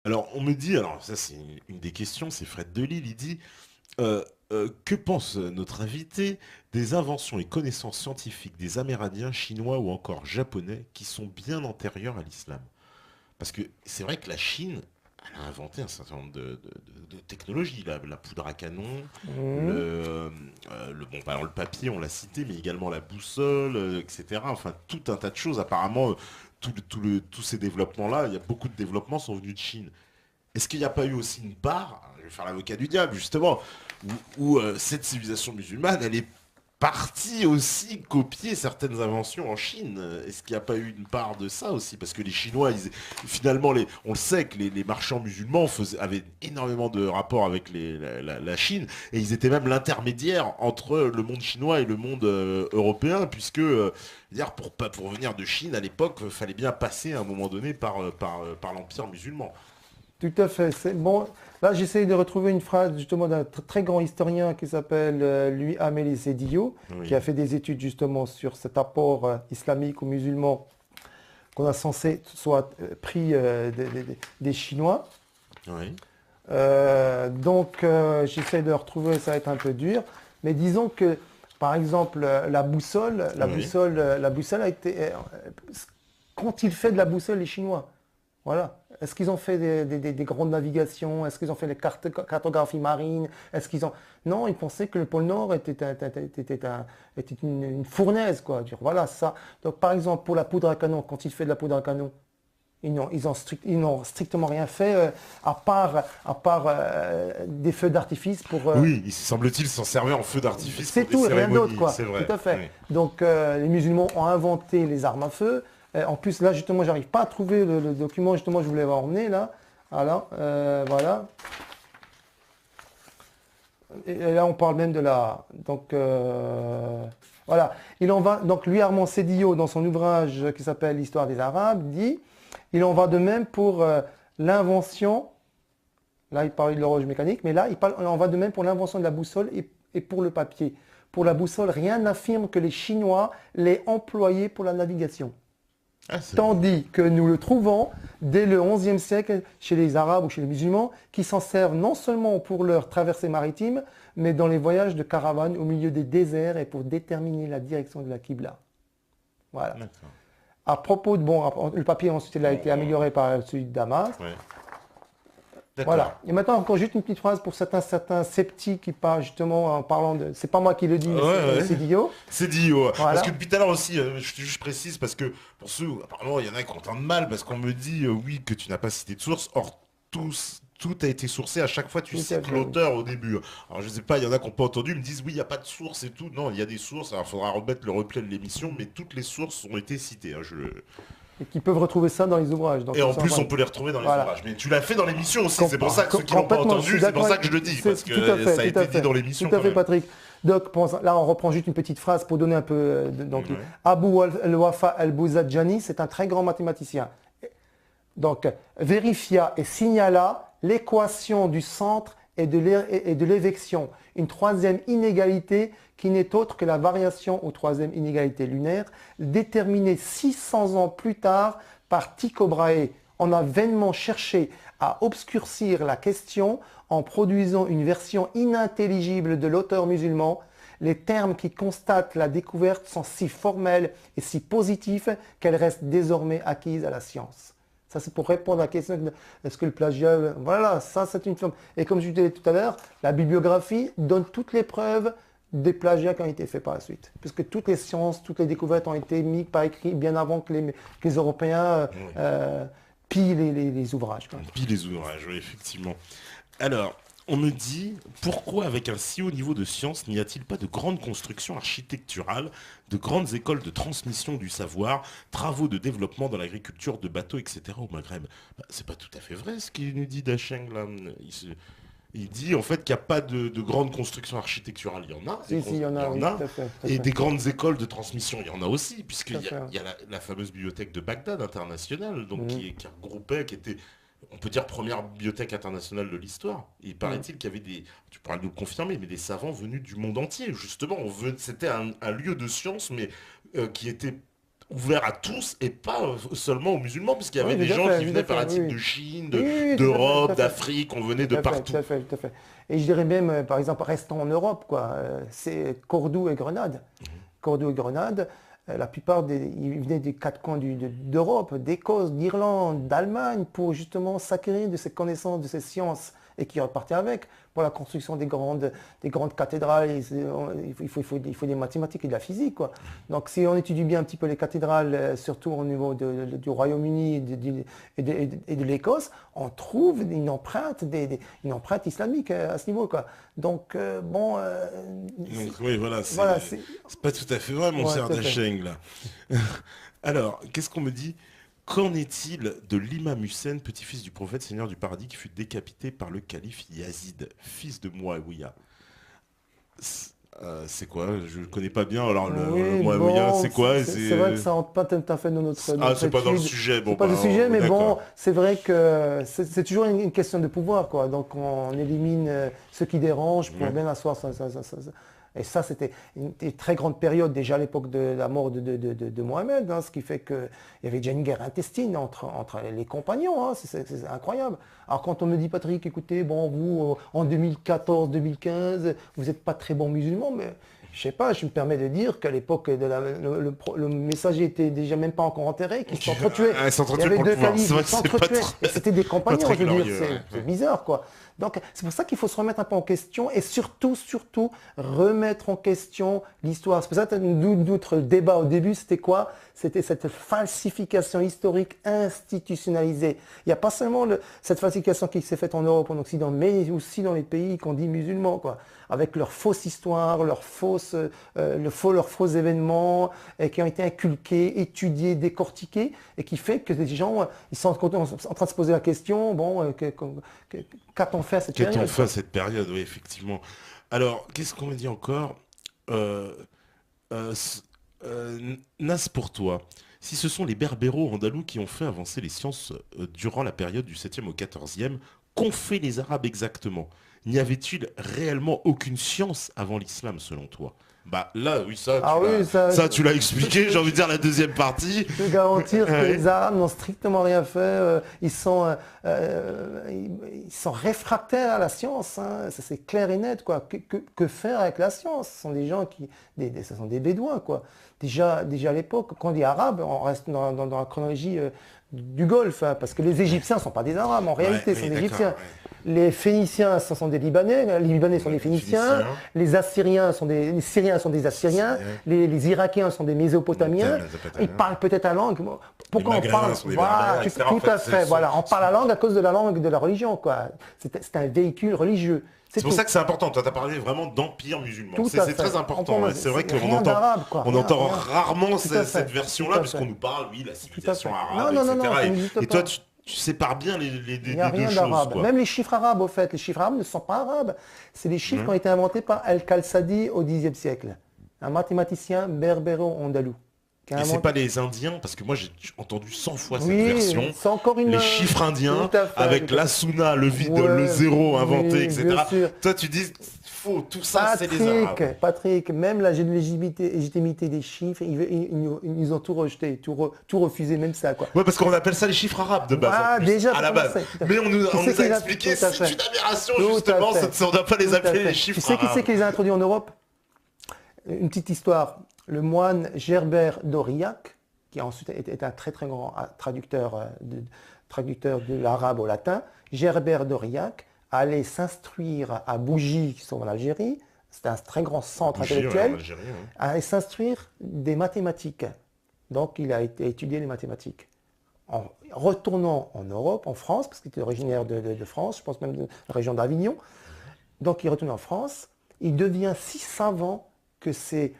Alors, on me dit, alors ça c'est une des questions, c'est Fred Delisle, il dit que pense notre invité des inventions et connaissances scientifiques des Amérindiens, Chinois ou encore Japonais qui sont bien antérieures à l'islam? Parce que c'est vrai que la Chine, elle a inventé un certain nombre de technologies, la poudre à canon, Mhm. bon, bah, alors le papier, on l'a cité, mais également la boussole, etc. Enfin, tout un tas de choses. Apparemment, tous ces développements-là, il y a beaucoup de développements sont venus de Chine. Est-ce qu'il n'y a pas eu aussi une part, je vais faire l'avocat du diable justement, où cette civilisation musulmane, elle est partie aussi copier certaines inventions en Chine? Est-ce qu'il n'y a pas eu une part de ça aussi? Parce que les Chinois, finalement, on le sait que les marchands musulmans avaient énormément de rapports avec la Chine, et ils étaient même l'intermédiaire entre le monde chinois et le monde européen, puisque dire, pour venir de Chine à l'époque, il fallait bien passer à un moment donné par l'empire musulman. Tout à fait. Bon, là, j'essaye de retrouver une phrase justement d'un très grand historien qui s'appelle lui Amélie Sédillo, qui a Oui, fait des études justement sur cet apport islamique ou musulman qu'on a censé soit pris des Chinois. oui, J'essaie de retrouver, ça va être un peu dur, mais disons que, par exemple, oui. la boussole a été, qu'ont-ils fait de la boussole les Chinois? Voilà. Est-ce qu'ils ont fait des grandes navigations? Est-ce qu'ils ont fait des cartographies marines? Est-ce qu'ils ont... Non, ils pensaient que le pôle Nord était une fournaise, quoi. Dire, voilà, ça. Donc, par exemple, pour la poudre à canon, quand ils font de la poudre à canon, ils n'ont strictement rien fait à part des feux d'artifice pour... Oui, il semble-t-il s'en servait en feu d'artifice c'est pour des tout et rien d'autre, cérémonies, quoi. c'est Tout vrai. à fait. Oui. Donc, les musulmans ont inventé les armes à feu. En plus, là, justement, j'arrive pas à trouver le document, justement, je voulais avoir emmené, là. Alors, voilà. Et là, on parle même de la... Donc, voilà. Il en va... Donc, lui, Armand Sédillo, dans son ouvrage qui s'appelle L'histoire des Arabes, dit, il en va de même pour l'invention. Là, il parle de l'horloge mécanique, mais là, il en va de même pour l'invention de la boussole et pour le papier. Pour la boussole, rien n'affirme que les Chinois l'aient employée pour la navigation. Ah, c'est vrai. Tandis que nous le trouvons dès le XIe siècle chez les Arabes ou chez les musulmans, qui s'en servent non seulement pour leur traversée maritime, mais dans les voyages de caravane au milieu des déserts et pour déterminer la direction de la Qibla. Voilà. D'accord. À propos de, bon, le papier ensuite il a Bon, été amélioré par celui de Damas. ouais. Voilà. D'accord. Et maintenant, encore juste une petite phrase pour certains sceptiques qui parlent justement en parlant de. C'est pas moi qui le dis, Ouais, mais ouais. c'est Dio. C'est dit, ouais. Parce que Voilà. depuis tout à l'heure aussi, je précise, parce que pour ceux, apparemment, il y en a qui entendent mal, parce qu'on me dit, oui, que tu n'as pas cité de source. Or, tout a été sourcé. À chaque fois, tu Tout à cites fait, oui. l'auteur au début. Alors, je sais pas, il y en a qui n'ont pas entendu, ils me disent, oui, il n'y a pas de source et tout. Non, il y a des sources. Alors, il faudra remettre le replay de l'émission, mais toutes les sources ont été citées, hein, Et qui peuvent retrouver ça dans les ouvrages. Donc, Et ils en sont en plus, train on de- peut les retrouver dans les Voilà. ouvrages. Mais tu l'as fait dans l'émission aussi. C'est pour ça que ceux qui l'ont pas Complètement, je suis entendu, c'est pour d'accord. ça que je le dis. Parce Tout à que fait, ça a tout à été dit fait. dans Tout l'émission à quand fait, même. Patrick. Donc, là, on reprend juste une petite phrase pour donner un peu. Donc, Ouais. Abu al-Wafa al-Bouzadjani, c'est un très grand mathématicien. Donc, vérifia et signala l'équation du centre et de l'évection. Une troisième inégalité qui n'est autre que la variation aux troisième inégalité lunaire, déterminée 600 ans plus tard par Tycho Brahe. On a vainement cherché à obscurcir la question en produisant une version inintelligible de l'auteur musulman. Les termes qui constatent la découverte sont si formels et si positifs qu'elle reste désormais acquise à la science. Ça, c'est pour répondre à la question est-ce que le plagiat. Voilà, ça, c'est une forme. Et comme je disais tout à l'heure, la bibliographie donne toutes les preuves des plagiats qui ont été faits par la suite. Puisque toutes les sciences, toutes les découvertes ont été mises par écrit bien avant que les Européens Ouais. pillent les ouvrages, quoi. Puis les ouvrages, oui, effectivement. Alors, on me dit, pourquoi avec un si haut niveau de science n'y a-t-il pas de grandes constructions architecturales, de grandes écoles de transmission du savoir, travaux de développement dans l'agriculture de bateaux, etc. au Maghreb? Bah, c'est pas tout à fait vrai ce qu'il nous dit Dacheng là. Il dit en fait qu'il n'y a pas de grandes constructions architecturales. Il y en a, Si, si, il y en il y a, en oui, a. tout à fait. Tout à Et fait, des grandes écoles de transmission, il y en a aussi, tout à fait. il y a la fameuse bibliothèque de Bagdad internationale, donc Mhm, qui regroupait, qui était, on peut dire, première bibliothèque internationale de l'histoire. Il mhm. paraît-il qu'il y avait tu pourras nous le confirmer, mais des savants venus du monde entier, justement. C'était un lieu de science, mais qui était ouvert à tous et pas seulement aux musulmans, puisqu'il y avait Oui, des tout à gens fait, qui tout venaient à fait, par oui, de oui. Chine, Oui, oui, tout à fait, tout d'Europe, à fait. d'Afrique, on venait de Tout à fait, partout. tout à fait, tout à fait. Et je dirais même, par exemple, restons en Europe, quoi. C'est Cordoue et Grenade. Cordoue et Grenade, la plupart ils venaient des quatre coins d'Europe, d'Écosse, d'Irlande, d'Allemagne, pour justement s'acquérir de ces connaissances, de ces sciences, et qui repartaient avec pour la construction des grandes cathédrales. Il faut des mathématiques et de la physique, quoi. Donc si on étudie bien un petit peu les cathédrales, surtout au niveau du Royaume-Uni et de l'Écosse, on trouve une empreinte islamique à ce niveau, quoi. Donc, bon, Donc oui, voilà, voilà, c'est pas tout à fait vrai, mon ouais, cher tout à fait. Dacheng, là. Alors, qu'est-ce qu'on me dit? Qu'en est-il de l'imam Hussein, petit-fils du prophète Seigneur du paradis, qui fut décapité par le calife Yazid, fils de Muawiyah? C'est quoi? Je ne connais pas bien. Alors, le Oui, Muawiyah, bon, c'est quoi? c'est vrai que ça rentre pas tout à fait dans Ah, notre c'est pas dans le étude. sujet. C'est Bon, pas bah, le sujet, mais bon, d'accord. c'est vrai que c'est toujours une question de pouvoir, quoi. Donc on élimine ce qui dérange pour Ouais. bien asseoir Et ça, c'était une très grande période déjà à l'époque de la mort de Mohamed, hein, ce qui fait qu'il y avait déjà une guerre intestine entre les compagnons, hein, c'est incroyable. Alors quand on me dit, Patrick, écoutez, bon, vous, en 2014-2015, vous n'êtes pas très bon musulman, mais je sais pas, je me permets de dire qu'à l'époque, le messager était déjà même pas encore enterré, qu'ils s'entretuaient. Ah, ils Il y s'entretuaient avait pour le deux pouvoir. C'est califes, vrai ils que c'est pas s'entretuaient. Et très, c'était des pas compagnons, très je veux dire, glorieux. Ouais, c'est ouais. bizarre, quoi. Donc c'est pour ça qu'il faut se remettre un peu en question et surtout remettre en question l'histoire. C'est pour ça que notre débat au début, c'était quoi? C'était cette falsification historique institutionnalisée. Il n'y a pas seulement cette falsification qui s'est faite en Europe, en Occident, mais aussi dans les pays qu'on dit musulmans, quoi, avec leur fausse histoire, leurs faux événements qui ont été inculqués, étudiés, décortiqués, et qui fait que les gens ils sont en train de se poser la question, bon, qu'a-t-on fait à cette Qu'a-t-on période, fait à quoi? cette période? Oui, effectivement. Alors, qu'est-ce qu'on me dit encore? Euh, euh, s- Nas pour toi. Si ce sont les berbéros andalous qui ont fait avancer les sciences durant la période du 7e au 14e, qu'ont fait les Arabes exactement? N'y avait-il réellement aucune science avant l'islam selon toi? Bah là, oui, Ah oui, ça tu l'as expliqué, j'ai envie de dire la deuxième partie. je peux garantir que Ouais. les Arabes n'ont strictement rien fait. Ils sont réfractaires à la science, hein. Ça, c'est clair et net, quoi. Que faire avec la science? Ce sont des gens ce sont des Bédouins, quoi. Déjà à l'époque, quand on dit arabe, on reste dans la chronologie du Golfe, hein, parce que les Égyptiens ne sont pas des Arabes, en Ouais, réalité, ce sont oui, des d'accord. Égyptiens. Ouais. Les Phéniciens, ce sont des Libanais, les Libanais sont Ouais, des les Phéniciens, Phéniciens, les Syriens sont des Assyriens, ouais. les Irakiens sont des Mésopotamiens. Ils Mésopotamiens. parlent peut-être la langue. Les Pourquoi on Maghrébins parle? sont des Voilà, berbères, etc. En tout fait, à fait. Voilà, on parle la langue à cause de la langue de la religion, quoi. C'est un véhicule religieux. C'est C'est pour tout. ça que c'est important. Toi, tu as parlé vraiment d'empire musulman. Tout C'est à c'est fait. très important. Ouais. C'est vrai qu'on Rien d'arabe, quoi. on entend Rien. rarement Tout à fait. cette Tout version-là, à parce fait. qu'on nous parle, oui, la Tout à fait. civilisation Non, arabe, non, non, non, ça etc. n'existe Et toi, pas. tu sépares bien Il n'y a les deux rien choses, d'arabe. quoi. Même les chiffres arabes, au fait. Les chiffres arabes ne sont pas arabes. C'est des chiffres qui Hein. ont été inventés par Al-Khalsadi au Xe siècle. Un mathématicien berbéro-andalou. Qui a Et c'est inventé... pas les Indiens, parce que moi j'ai entendu 100 fois cette Oui, version. c'est encore une... Les chiffres indiens, Tout à fait, avec tout à la fait. sunna, le vide, le Ouais, zéro inventé, oui, bien etc. sûr. Toi, tu dis, faux, tout ça, c'est les Arabes. Patrick, même la légitimité des chiffres, ils ont tout rejeté, tout refusé, même ça, quoi. Ouais, parce qu'on appelle ça les chiffres arabes de base, Ah, en plus, déjà, à la pour base. commencer, tout à Mais fait. on nous Qui a c'est qui les a- expliqué, tout à c'est fait. une aberration, Tout à justement, fait. on ne doit pas les Tout à appeler fait. les chiffres Tu sais qui arabes. c'est qui les a introduits en Europe? Une petite histoire. Le moine Gerbert d'Aurillac, qui a ensuite été un très très grand traducteur de l'arabe au latin, Gerbert d'Aurillac allait s'instruire à Bougie, qui sont en Algérie. C'était un très grand centre Bougie, ouais, intellectuel. en Algérie, ouais. Allait s'instruire des mathématiques. Donc il a été étudier les mathématiques. En retournant en Europe, en France, parce qu'il était originaire de France, je pense même de la région d'Avignon, donc il retourne en France, il devient si savant que ses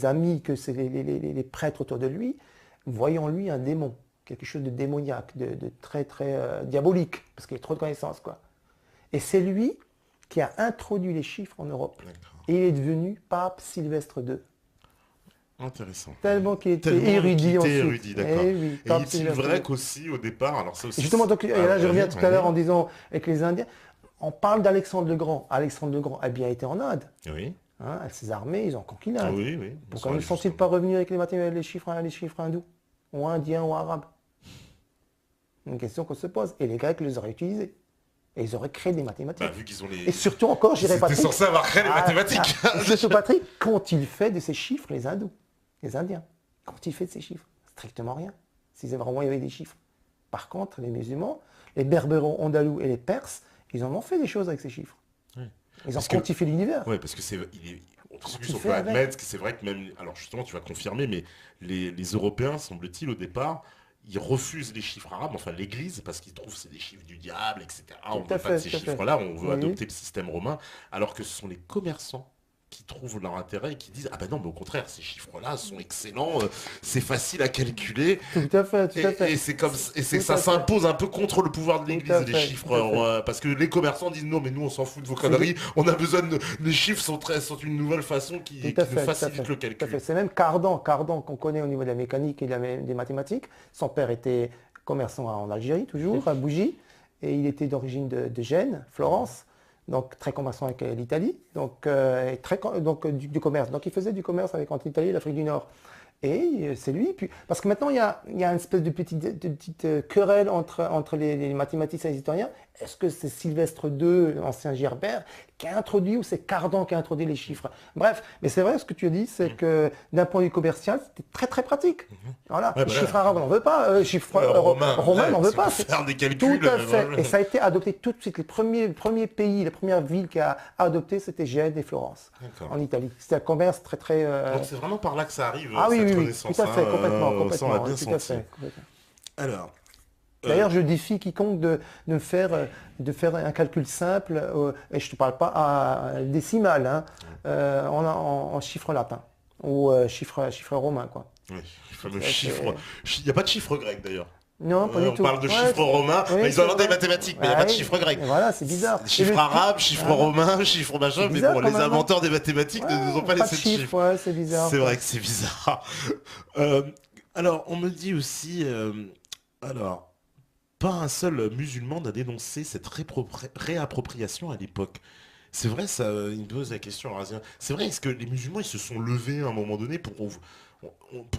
amis, les prêtres autour de lui, voyant en lui un démon, quelque chose de démoniaque, de très très diabolique, parce qu'il a trop de connaissances, quoi. Et c'est lui qui a introduit les chiffres en Europe. D'accord. Et il est devenu pape Sylvestre II. Intéressant. Tellement qu'il était Tellement érudit qu'il était ensuite. érudit, d'accord. Eh oui, Et pape est-il Sylvestre vrai II. qu'aussi, au départ, alors ça aussi... Justement, donc, et là je reviens tout à vas-y. l'heure en disant avec les Indiens, on parle d'Alexandre le Grand. Alexandre le Grand a bien été en Inde. Oui. Hein, avec ses armées, ils ont conquis l'Inde. Oui, oui. Pourquoi ne sont-ils pas revenus avec les chiffres hindous, ou indiens, ou arabes? Une question qu'on se pose. Et les Grecs les auraient utilisés. Et ils auraient créé des mathématiques. Bah, vu qu'ils ont les... Et surtout encore, j'irais Ils étaient Patrick. censés avoir créé les mathématiques. Surtout Patrick, qu'ont-ils fait de ces chiffres, les hindous, les Indiens? Qu'ont-ils fait de ces chiffres? Strictement rien. S'ils avaient vraiment, il y avait des chiffres. Par contre, les musulmans, les berbéros, andalous et les perses, ils en ont fait des choses avec ces chiffres. Ouais. Ils ont quantifié l'univers. Oui, parce que en plus, on peut admettre que c'est vrai que même... Alors justement, tu vas confirmer, mais les Européens, semble-t-il, au départ, ils refusent les chiffres arabes, enfin l'Église, parce qu'ils trouvent que c'est des chiffres du diable, etc. On ne veut pas de ces chiffres-là, on veut adopter le système romain, alors que ce sont les commerçants qui trouvent leur intérêt et qui disent « Ah ben non, mais au contraire, ces chiffres-là sont excellents, c'est facile à calculer. » Tout à fait, tout à fait. Et c'est comme ça s'impose un peu contre le pouvoir de l'Église, les chiffres. Parce que les commerçants disent « Non, mais nous, on s'en fout de vos conneries, on a besoin de... » Les chiffres sont une nouvelle façon qui nous facilite le calcul. C'est même Cardan qu'on connaît au niveau de la mécanique et des mathématiques. Son père était commerçant en Algérie, toujours, à Bougie, et il était d'origine de Gênes, Florence. Donc très commerçant avec l'Italie, donc du commerce. Donc il faisait du commerce entre l'Italie et l'Afrique du Nord. Et c'est lui, puis, parce que maintenant il y a une espèce de petite querelle entre les mathématiciens et les historiens. Est-ce que c'est Sylvestre II, l'ancien Gerbert, qui a introduit, ou c'est Cardan qui a introduit les chiffres? Bref, mais c'est vrai, ce que tu as dit, c'est que d'un point de vue commercial, c'était très très pratique. Voilà, les chiffres arabes, on n'en veut pas, chiffres romains, on n'en veut pas. Faire des calculs. Tout à fait, et ça a été adopté tout de suite. Les premiers pays, les premières villes qui a adopté, c'était Gênes et Florence, en Italie. C'était un commerce très très... Donc c'est vraiment par là que ça arrive, cette connaissance. Tout à fait, complètement. Ça, on l'a bien tout à senti. fait, complètement. Alors... D'ailleurs, je défie quiconque de faire un calcul simple, et je ne te parle pas à décimal, hein, en chiffre latin ou chiffre romain, quoi. Oui, le fameux chiffre. Il n'y a pas de chiffre grec d'ailleurs. Non, pas du tout. On parle de chiffres romains, ils ont des mathématiques, mais il n'y a pas de chiffre grec. Voilà, c'est bizarre. Chiffres arabes, chiffres romains, chiffres machin, mais bon, les inventeurs des mathématiques ne nous ont pas laissé de chiffres. Ouais, c'est bizarre. C'est vrai que c'est bizarre. Alors, on me dit aussi... pas un seul musulman n'a dénoncé cette réappropriation à l'époque. C'est vrai, ça, il me pose la question, Razien. C'est vrai, est-ce que les musulmans, ils se sont levés à un moment donné pour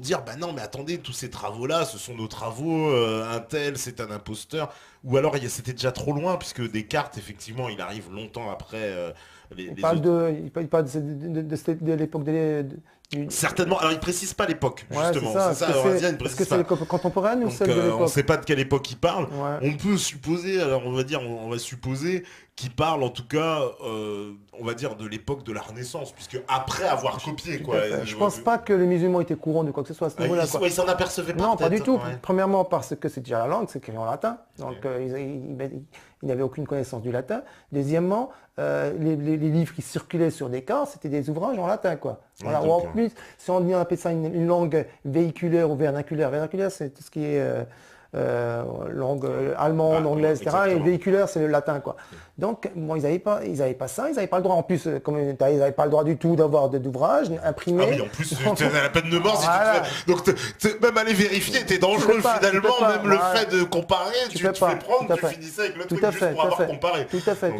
dire, bah non, mais attendez, tous ces travaux-là, ce sont nos travaux, un tel, c'est un imposteur. Ou alors, c'était déjà trop loin, puisque Descartes, effectivement, il arrive longtemps après il parle de l'époque Certainement, alors il précise pas l'époque, justement. C'est ça, Razien, il précise pas. Est-ce que c'est l'époque contemporaine ou celle de l'époque? On ne sait pas de quelle époque il parle. On peut supposer, alors on va supposer qu'il parle en tout cas, on va dire de l'époque de la Renaissance, puisque après avoir copié, quoi. Je pense pas que les musulmans étaient courants de quoi que ce soit à ce niveau-là. Ils s'en apercevaient pas. Non, pas du tout. Premièrement, parce que c'est déjà la langue, c'est écrit en latin. Donc ils n'avaient aucune connaissance du latin. Deuxièmement, les livres qui circulaient sur Descartes, c'était des ouvrages en latin, quoi. Voilà. Ou en plus, si on appelle ça une langue véhiculaire ou vernaculaire, c'est tout ce qui est langue allemande, anglaise, etc. Et véhiculaire, c'est le latin, quoi. Donc, bon, ils n'avaient pas ça, ils n'avaient pas le droit. En plus, comme ils n'avaient pas le droit du tout d'avoir d'ouvrages imprimés. Ah oui, en plus, tu as la peine de mort si tu te fais... Donc, même aller vérifier, t'es dangereux finalement, même le fait de comparer, tu fais prendre, tu finissais avec le truc juste pour avoir comparé. Tout à fait.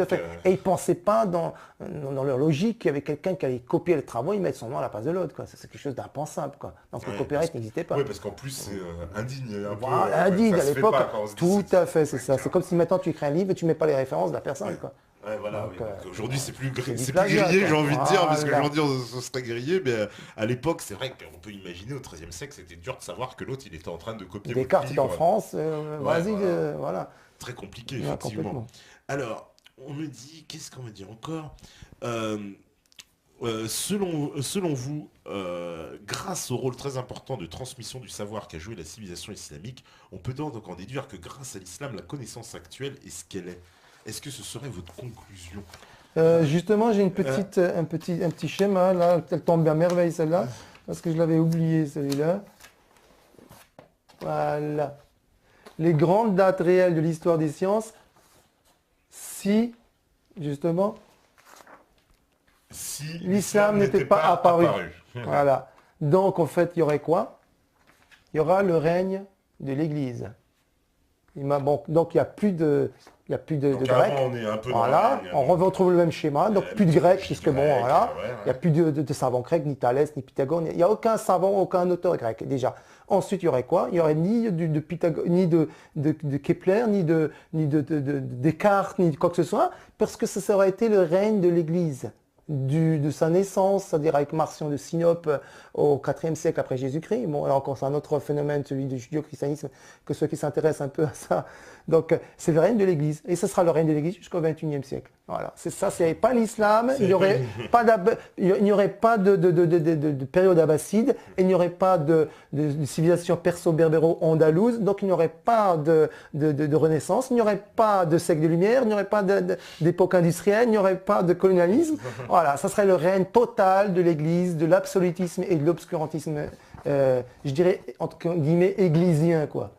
Et ils ne pensaient pas dans leur logique qu'il y avait quelqu'un qui allait copier le travail et mettre son nom à la place de l'autre, quoi. C'est quelque chose d'impensable, quoi. Donc le copyright n'existait pas. Oui, parce qu'en plus, c'est indigne. Indigne à l'époque. Tout à fait, c'est ça. C'est comme si maintenant tu écris un livre et tu mets pas les références de la personne, quoi. Ouais, voilà, donc, aujourd'hui c'est plus grillé, j'ai envie de dire, parce qu'aujourd'hui on serait grillé, mais à l'époque c'est vrai qu'on peut imaginer au XIIIe siècle c'était dur de savoir que l'autre il était en train de copier Descartes en France, voilà. Très compliqué, effectivement. Alors, on me dit, qu'est-ce qu'on me dit encore selon vous, grâce au rôle très important de transmission du savoir qu'a joué la civilisation islamique, on peut donc en déduire que grâce à l'islam, la connaissance actuelle est ce qu'elle est. Est-ce que ce serait votre conclusion? Justement, j'ai un petit schéma, là, elle tombe bien merveille celle-là, parce que je l'avais oublié celui-là. Voilà. Les grandes dates réelles de l'histoire des sciences, si l'islam n'était pas apparu. Voilà. Donc, en fait, il y aurait quoi? Il y aura le règne de l'Église. Bon, donc il n'y a plus de, Donc grec. avant, on est un peu dans Voilà, la on retrouve le même schéma, donc plus de grec, puisque bon, grec, voilà, ouais, il n'y a plus de savants grecs, ni Thalès, ni Pythagore, il n'y a aucun savant, aucun auteur grec, déjà. Ensuite, il y aurait quoi? Il n'y aurait ni de Pythagore, ni de Kepler, ni Descartes, ni de quoi que ce soit, parce que ça aurait été le règne de l'Église. De sa naissance, c'est-à-dire avec Marcion de Sinope au IVe siècle après Jésus-Christ. Bon, alors encore c'est un autre phénomène, celui du judéo-christianisme, que ceux qui s'intéressent un peu à ça. Donc c'est le règne de l'Église. Et ce sera le règne de l'Église jusqu'au XXIe siècle. Voilà, c'est ça, s'il n'y avait pas l'islam, il n'y aurait pas de période abbasside, et il n'y aurait pas de civilisation perso-berbéro-andalouse, donc il n'y aurait pas de renaissance, il n'y aurait pas de siècle de lumière, il n'y aurait pas d'époque industrielle, il n'y aurait pas de colonialisme. Voilà, ça serait le règne total de l'Église, de l'absolutisme et de l'obscurantisme, je dirais, entre guillemets, églisien, quoi.